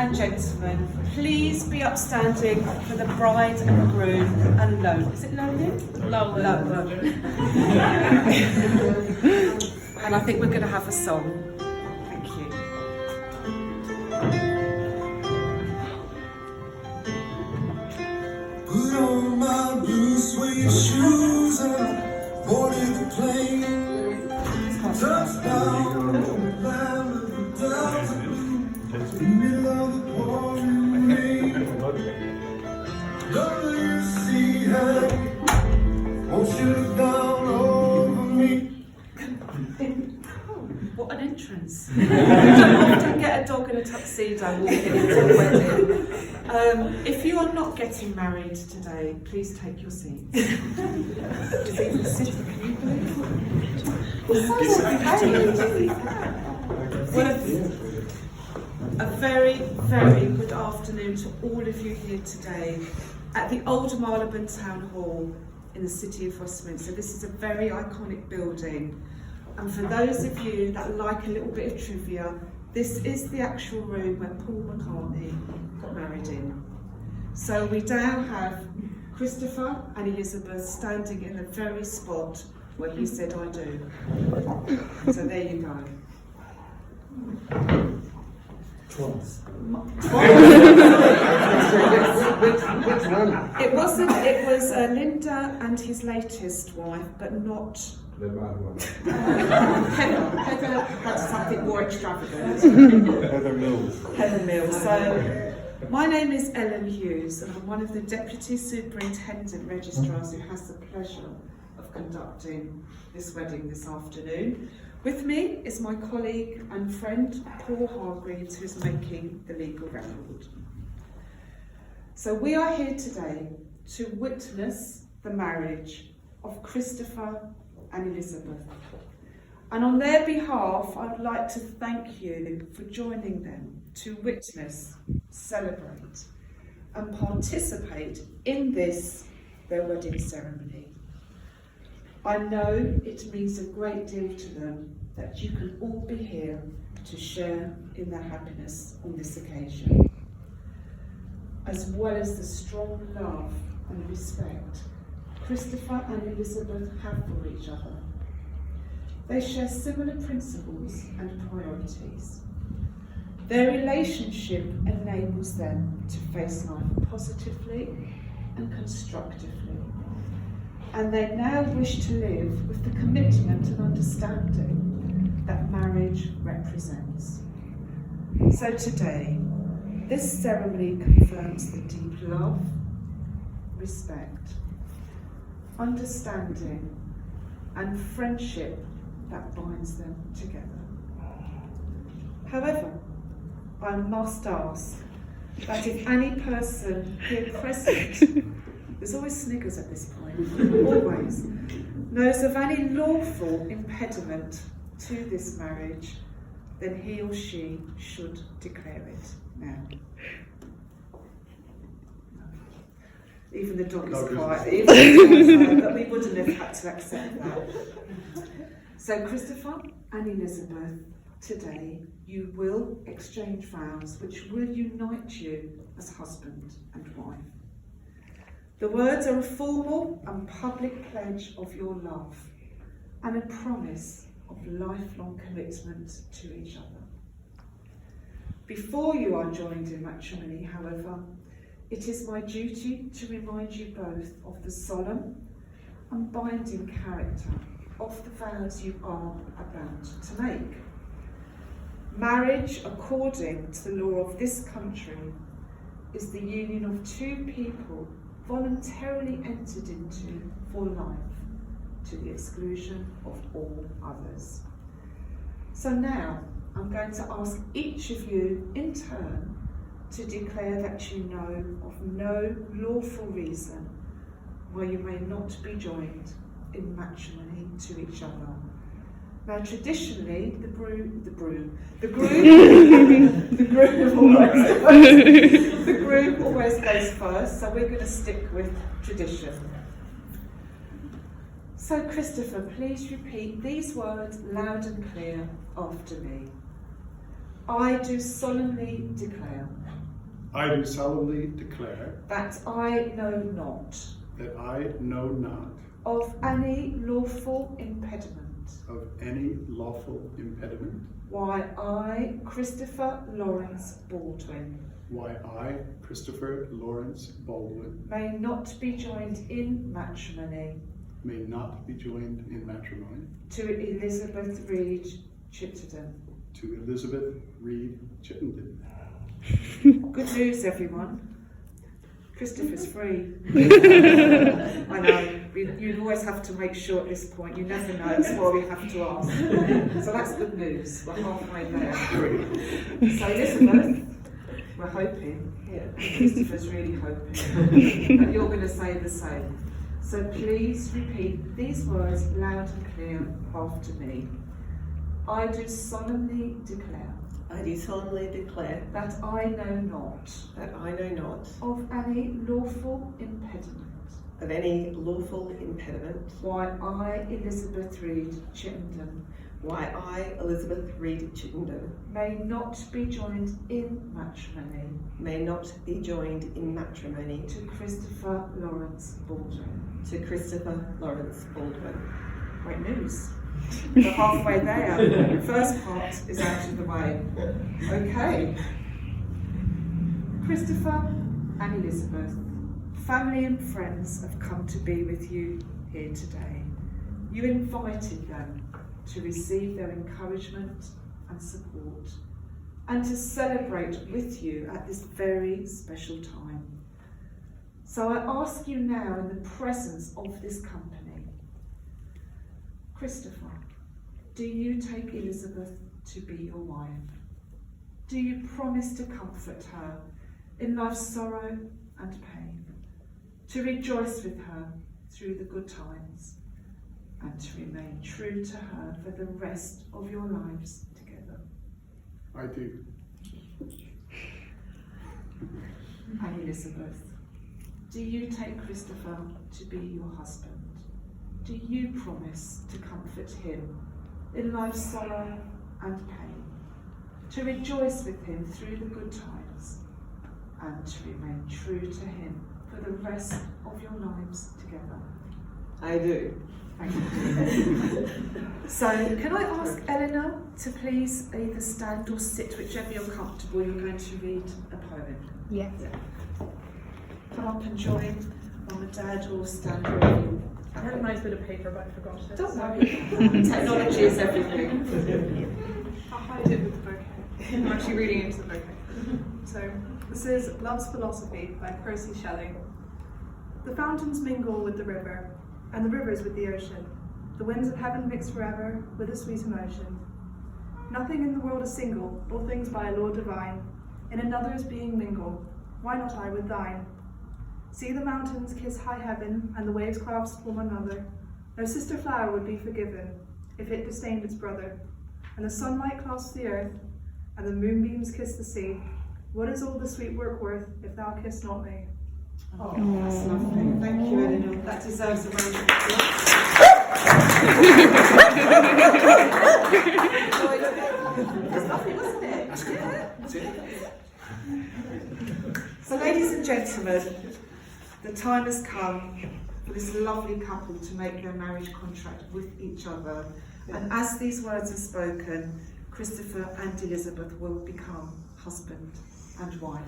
and gentlemen, please be upstanding for the bride and groom and Lolan. Is it Lolan? Lolan. And I think we're going to have a song. Thank you. Put on my blue suede shoes and boarded the plane. Touchdown on the land of the clouds of blue, in the middle of the pouring rain. Don't you see her? Won't you look down over me? What an entrance. You don't often get a dog in a tuxedo walking into a wedding. If you are not getting married today, please take your seats. It's even sitting, can you believe it? Well, a very, very good afternoon to all of you here today at the Old Marylebone Town Hall in the City of Westminster. This is a very iconic building. And for those of you that like a little bit of trivia, this is the actual room where Paul McCartney got married in. So we now have Christopher and Elizabeth standing in the very spot where he said, I do. So there you go. Twice. It wasn't, it was Linda and his latest wife, but not Heather had something more extravagant. Heather Mills. Heather Mills. So, my name is Ellen Hughes, and I'm one of the Deputy Superintendent Registrars who has the pleasure of conducting this wedding this afternoon. With me is my colleague and friend Paul Hargreaves, who's making the legal record. So we are here today to witness the marriage of Christopher and Elizabeth. And on their behalf, I'd like to thank you for joining them to witness, celebrate, and participate in this, their wedding ceremony. I know it means a great deal to them that you can all be here to share in their happiness on this occasion, as well as the strong love and respect Christopher and Elizabeth have for each other. They share similar principles and priorities. Their relationship enables them to face life positively and constructively. And they now wish to live with the commitment and understanding that marriage represents. So today, this ceremony confirms the deep love, respect, understanding and friendship that binds them together. However, I must ask that if any person here present, there's always sniggers at this point, always, knows of any lawful impediment to this marriage, then he or she should declare it now. Even the dog is quiet, even the dog, but we wouldn't have had to accept that. So Christopher and Elizabeth, today you will exchange vows which will unite you as husband and wife. The words are a formal and public pledge of your love and a promise of lifelong commitment to each other. Before you are joined in matrimony, however, it is my duty to remind you both of the solemn and binding character of the vows you are about to make. Marriage, according to the law of this country, is the union of two people voluntarily entered into for life, to the exclusion of all others. So now, I'm going to ask each of you in turn to declare that you know of no lawful reason why you may not be joined in matrimony to each other. Now, traditionally, the groom always goes first, so we're going to stick with tradition. So, Christopher, please repeat these words loud and clear after me. I do solemnly declare I do solemnly declare that I know not that I know not of any lawful impediment of any lawful impediment why I, Christopher Lawrence Baldwin, why I, Christopher Lawrence Baldwin, may not be joined in matrimony may not be joined in matrimony to Elizabeth Reed Chittenden. to Elizabeth Reed Chittenden. Good news, everyone. Christopher's free. I know, you always have to make sure at this point, you never know, that's why we have to ask. So that's good news, we're halfway there. So Elizabeth, we're hoping, Christopher's really hoping, that you're going to say the same. So please repeat these words loud and clear after me. I do solemnly declare I do solemnly declare that I know not that I know not of any lawful impediment of any lawful impediment why I, Elizabeth Reed Chittenden, why I, Elizabeth Reed Chittenden, may not be joined in matrimony may not be joined in matrimony to Christopher Lawrence Baldwin. to Christopher Lawrence Baldwin. Great news. We're halfway there. The first part is out of the way. Okay. Christopher and Elizabeth, family and friends have come to be with you here today. You invited them to receive their encouragement and support and to celebrate with you at this very special time. So I ask you now, in the presence of this company, Christopher, do you take Elizabeth to be your wife? Do you promise to comfort her in life's sorrow and pain, to rejoice with her through the good times, and to remain true to her for the rest of your lives together? I do. And Elizabeth, do you take Christopher to be your husband? Do you promise to comfort him in life's sorrow and pain, to rejoice with him through the good times, and to remain true to him for the rest of your lives together? I do. Thank you. So, can I ask Eleanor to please either stand or sit, whichever you're comfortable? You're going to read a poem. Yes. Come up and join Mum and Dad, or stand wherever you. I had a nice bit of paper, but I forgot it. Don't worry. Technology is everything. I'll hide it with the bouquet. I'm actually reading into the bouquet. So, this is Love's Philosophy by Percy Shelley. The fountains mingle with the river, and the rivers with the ocean. The winds of heaven mix forever with a sweet emotion. Nothing in the world is single, all things by a law divine. In another's being mingle, why not I with thine? See the mountains kiss high heaven, and the waves clasp one another. No sister flower would be forgiven, if it disdained its brother. And the sunlight clasps the earth, and the moonbeams kiss the sea. What is all the sweet work worth, if thou kiss not me? Oh, that's lovely. Thank you, Eleanor. That deserves a round of applause. That's lovely, wasn't it? So, ladies and gentlemen, the time has come for this lovely couple to make their marriage contract with each other. And as these words are spoken, Christopher and Elizabeth will become husband and wife.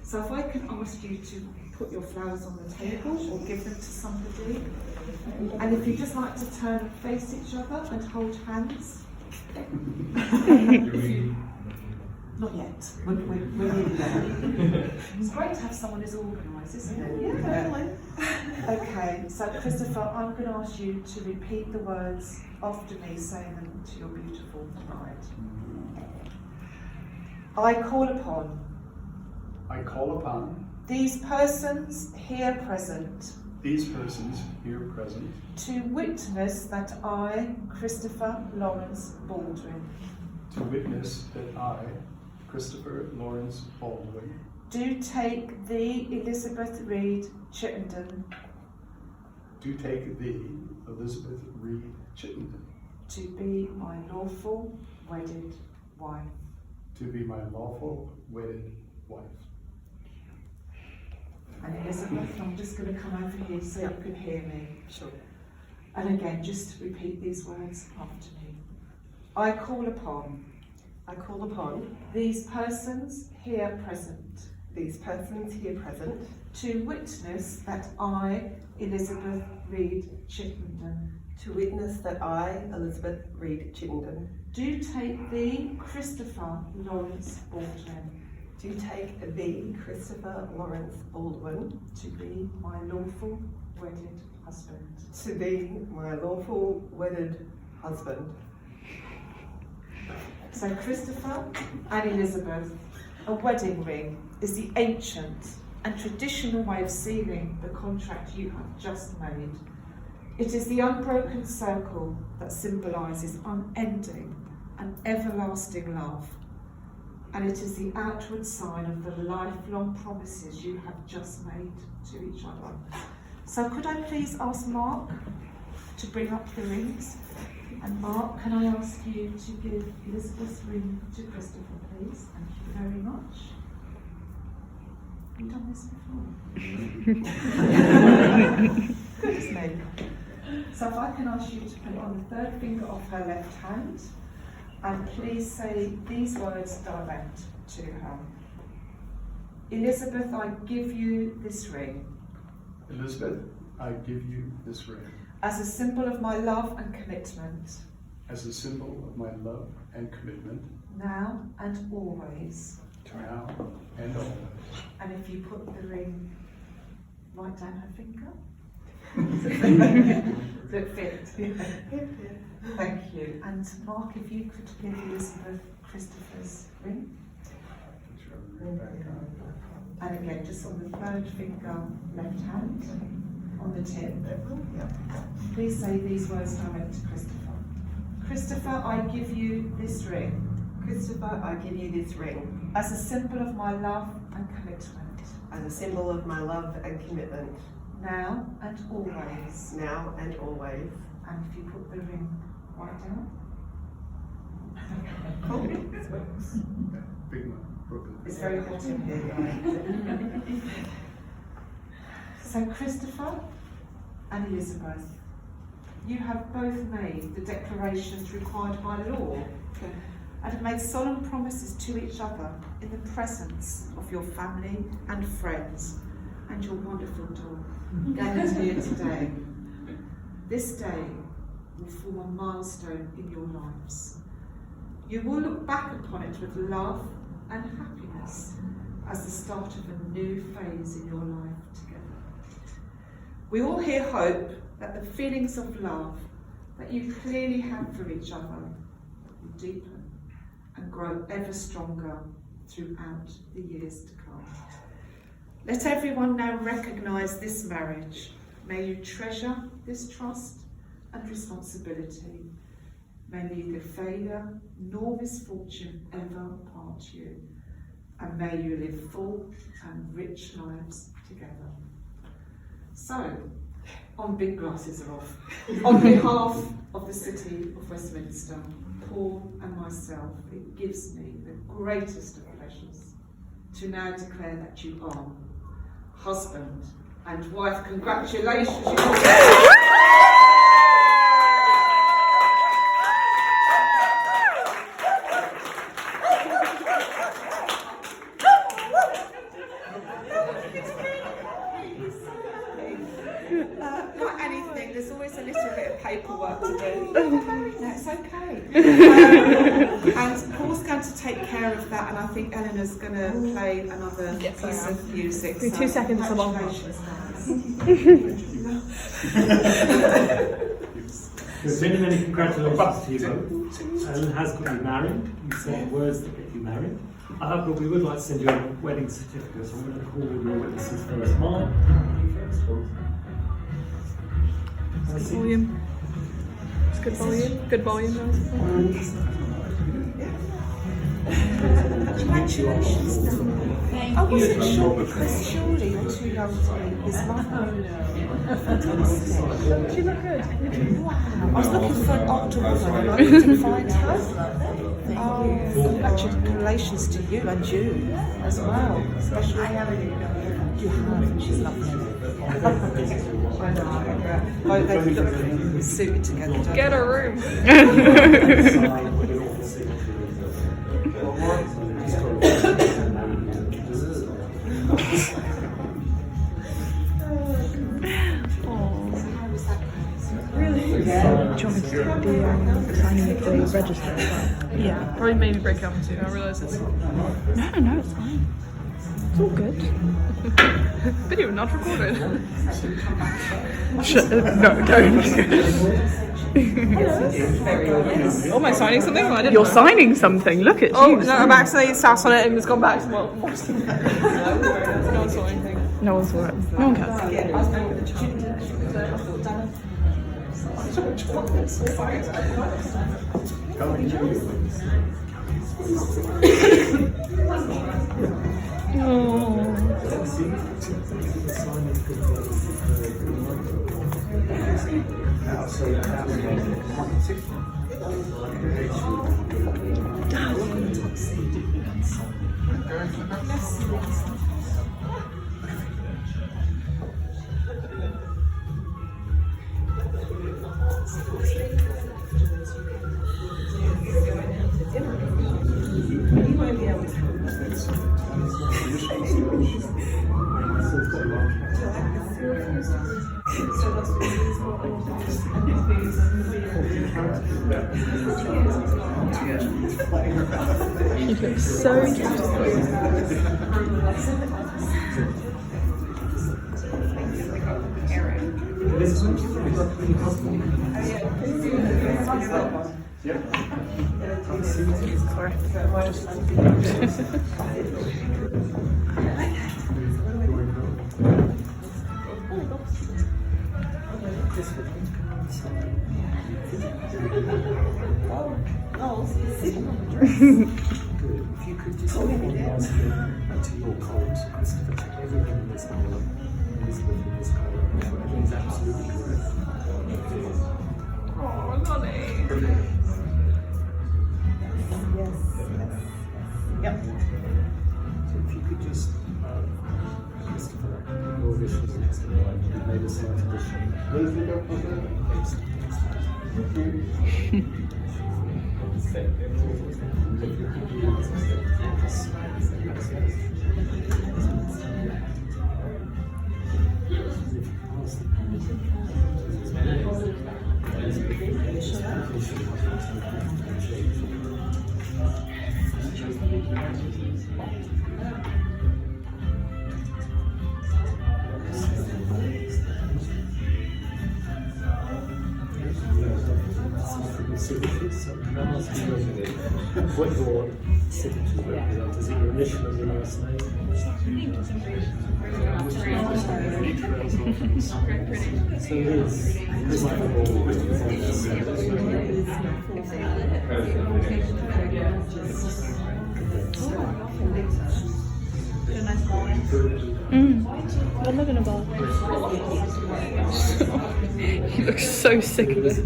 So if I can ask you to put your flowers on the table or give them to somebody. And if you'd just like to turn and face each other and hold hands. Not yet. We're nearly there. It's great to have someone who's organised, isn't it? Yeah, definitely. Okay, so Christopher, I'm going to ask you to repeat the words after me, saying them to your beautiful bride. I call upon these persons here present to witness that I, Christopher Lawrence Baldwin, do take thee, Elizabeth Reed Chittenden, to be my lawful wedded wife. to be my lawful wedded wife. And Elizabeth, I'm just going to come over here so you can hear me. Sure. And again, just repeat these words after me. I call upon these persons here present to witness that I, Elizabeth Reed Chittenden, do take thee, Christopher Lawrence Baldwin, to be my lawful wedded husband. So Christopher and Elizabeth, a wedding ring is the ancient and traditional way of sealing the contract you have just made. It is the unbroken circle that symbolises unending and everlasting love. And it is the outward sign of the lifelong promises you have just made to each other. So could I please ask Mark to bring up the rings? And Mark, can I ask you to give Elizabeth's ring to Christopher, please? Thank you very much. Have you done this before? Goodness me. So if I can ask you to put it on the third finger of her left hand, and please say these words direct to her. Elizabeth, I give you this ring. Elizabeth, I give you this ring As a symbol of my love and commitment. as a symbol of my love and commitment, Now and always. now and always. And if you put the ring right down her finger. Does it fit? Thank you. And Mark, if you could give Elizabeth Christopher's ring. And again, just on the third finger, left hand, on the tip. Please say these words direct to Christopher. Christopher, I give you this ring. As a symbol of my love and commitment. Now and always. And if you put the ring right down. Big man, Brooklyn. It's very hot in here, right? So Christopher and Elizabeth, you have both made the declarations required by law and have made solemn promises to each other in the presence of your family and friends and your wonderful dog gathered here today. This day will form a milestone in your lives. You will look back upon it with love and happiness as the start of a new phase in your life together. We all here hope that the feelings of love that you clearly have for each other will deepen and grow ever stronger throughout the years to come. Let everyone now recognise this marriage. May you treasure this trust and responsibility. May neither failure nor misfortune ever part you. And may you live full and rich lives together. So, on big glasses are off, on behalf of the City of Westminster, Paul and myself, it gives me the greatest of pleasures to now declare that you are husband and wife. Congratulations. Not anything, there's always a little bit of paperwork to do. That's okay. And Paul's going to take care of that, and I think Eleanor's going to play another piece of music. Give me 2 seconds, I'm on. Congratulations, guys. Many, many congratulations to you both. Ellen has got you married. You said words that get you married. But we would like to send you a wedding certificate, so I'm going to call your witnesses first. Mine. Good volume. It's good volume. Good volume, guys. Congratulations. I wasn't sure because surely you're too young to meet his mother. Fantastic. She looked good. Wow. I was looking for an older woman and I couldn't find her. Congratulations to you and you as well. Especially you have, and she's lovely. Oh, they look suited together. Don't Get they? a room. Really? Do you want me to do the signing of the register as well? Yeah, probably maybe break up into. I realise it's. No, it's fine. It's all good. Video not recorded. No, don't. Oh, am I signing something? I didn't You're signing something. Look at you. Oh, no, I'm accidentally sat on it and it's gone back to what? No one saw anything. No one saw it. No one cares. You look so If you could just hold on to your coat, Christopher, check everything in this colour, Elizabeth in this colour, everything's absolutely correct. Oh, Lonnie. So if you could just, Christopher, your initials next to mine, you made a slight addition. What your signature represents? Is it your initial and your last name? So it is. Christopher Baldwin is on I live in a bar. You look so sick of it.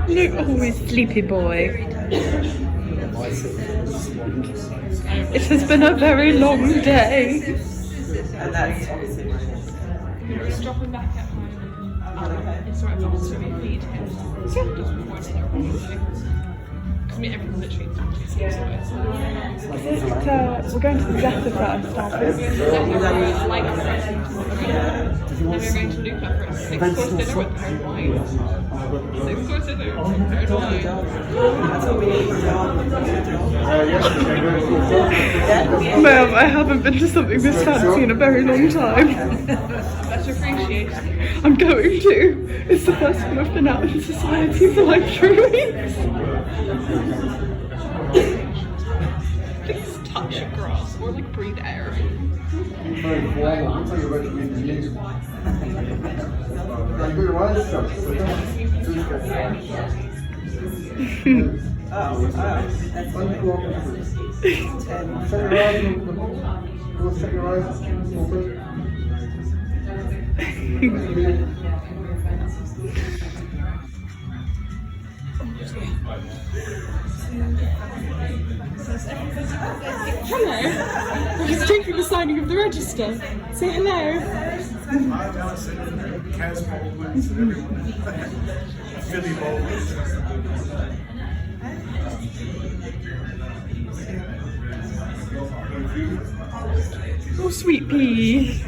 Look, oh, sleepy boy. It has been a very long day. And that's Just drop him back at home. It's right now, so we feed him. Just before dinner, probably. Because I mean, everything's literally We're going to the Zeta first, aren't we? like a friend. And we're going to Luca for a 6-course dinner with paired wine. 6-course dinner with paired wine. that's what we need. Ma'am, I haven't been to something this fancy in a very long time. That's appreciated. I'm going to. It's the first time I've been out in society for like 3 weeks. Please touch the grass or like breathe air. Very formal. I'll tell you about the news. Can I go your eyes shut? That's Shut your eyes open. Go shut your eyes open. Hello. He's taking the signing of the register. Say hello. I'm Allison, Kaz Baldwin, and everyone. Philly Baldwin. Oh, sweet pea.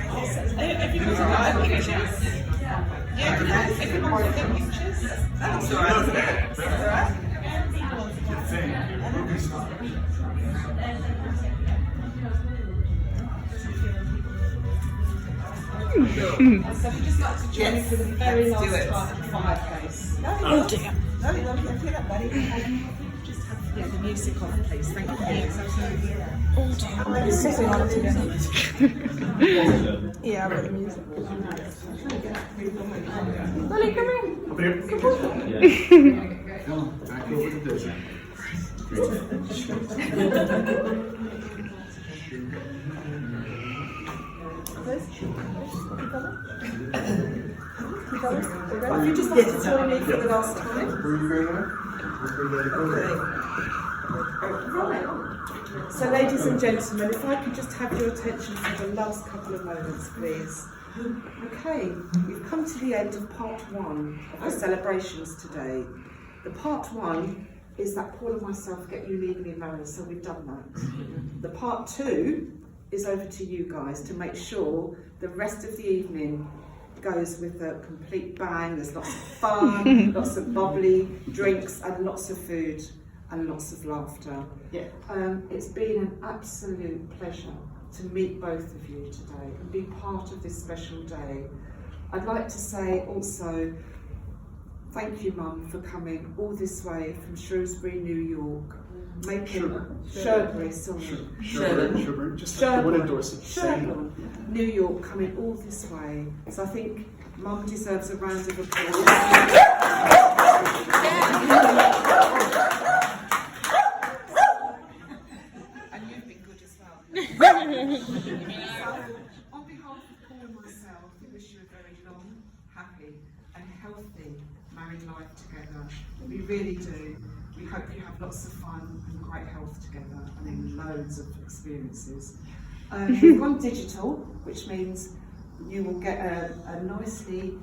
Yes, for the very last time, the fireplace. Oh dear. Just have the music on, please. Thank you. Yeah, I've got the music. Lily, come here. Come on, back over to this. If you just like to join me for the last time. Where are you going Right. So, ladies and gentlemen, if I could just have your attention for the last couple of moments, please. Okay, we've come to the end of part one of the celebrations today. The part one is that Paul and myself get you legally married, so we've done that. The part two is over to you guys to make sure the rest of the evening goes with a complete bang. There's lots of fun, lots of bubbly drinks and lots of food and lots of laughter. Yeah. It's been an absolute pleasure to meet both of you today and be part of this special day. I'd like to say also thank you, Mum, for coming all this way from Shrewsbury, New York. Sherborne, sorry. Sherborne, just one endorse it. Sherborne, New York, coming all this way. So I think Mum deserves a round of applause. And you've been good as well. On behalf of Paul and myself, we wish you a very long, happy and healthy married life together. We really do. We hope you have lots of fun and great health together and then loads of experiences. We've gone digital, which means you will get a nicely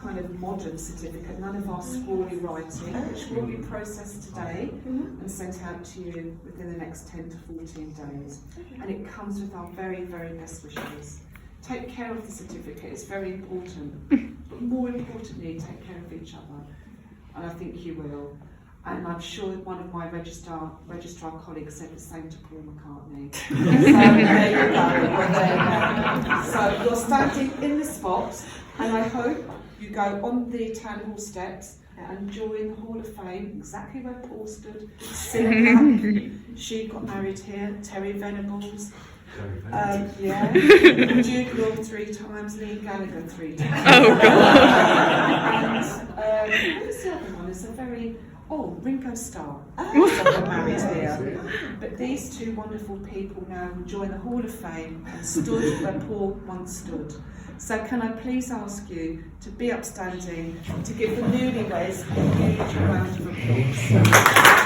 kind of modern certificate, none of our scrawly writing, which will be processed today and sent out to you within the next 10 to 14 days. And it comes with our very, very best wishes. Take care of the certificate, it's very important, but more importantly, take care of each other. And I think you will. And I'm sure one of my registrar colleagues said the same to Paul McCartney. So there you go. So you're standing in the spot, and I hope you go on the town hall steps and join the Hall of Fame, exactly where Paul stood. Cilla Black, she got married here. Terry Venables. Jude Law 3 times, Lee Gallagher 3 times. Oh God. And what was the other one? It's a very Ringo Starr got married here. But these two wonderful people now join the Hall of Fame and stood where Paul once stood. So can I please ask you to be upstanding, to give the newlyweds a huge round of applause.